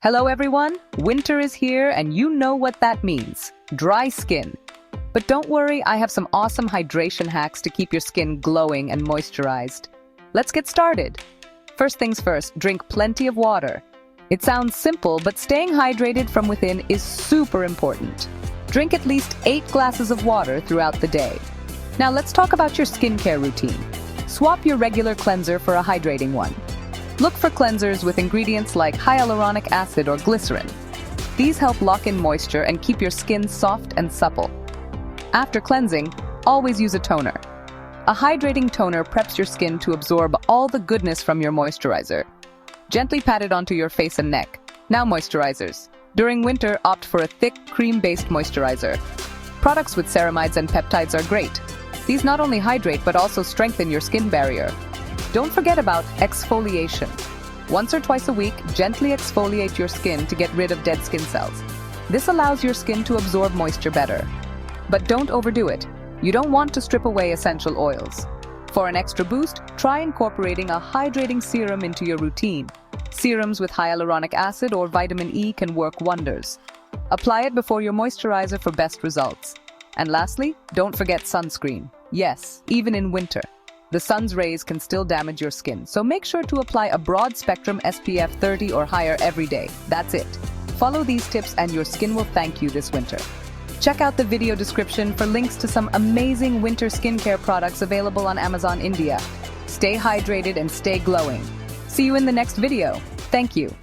Hello everyone, winter is here and you know what that means, dry skin. But don't worry, I have some awesome hydration hacks to keep your skin glowing and moisturized. Let's get started. First things first, drink plenty of water. It sounds simple, but staying hydrated from within is super important. Drink at least 8 glasses of water throughout the day. Now let's talk about your skincare routine. Swap your regular cleanser for a hydrating one. Look for cleansers with ingredients like hyaluronic acid or glycerin. These help lock in moisture and keep your skin soft and supple. After cleansing, always use a toner. A hydrating toner preps your skin to absorb all the goodness from your moisturizer. Gently pat it onto your face and neck. Now moisturizers. During winter, opt for a thick, cream-based moisturizer. Products with ceramides and peptides are great. These not only hydrate but also strengthen your skin barrier. Don't forget about exfoliation. Once or twice a week, gently exfoliate your skin to get rid of dead skin cells. This allows your skin to absorb moisture better. But don't overdo it. You don't want to strip away essential oils. For an extra boost, try incorporating a hydrating serum into your routine. Serums with hyaluronic acid or vitamin E can work wonders. Apply it before your moisturizer for best results. And lastly, don't forget sunscreen. Yes, even in winter, the sun's rays can still damage your skin, so make sure to apply a broad-spectrum SPF 30 or higher every day. That's it. Follow these tips and your skin will thank you this winter. Check out the video description for links to some amazing winter skincare products available on Amazon India. Stay hydrated and stay glowing. See you in the next video. Thank you.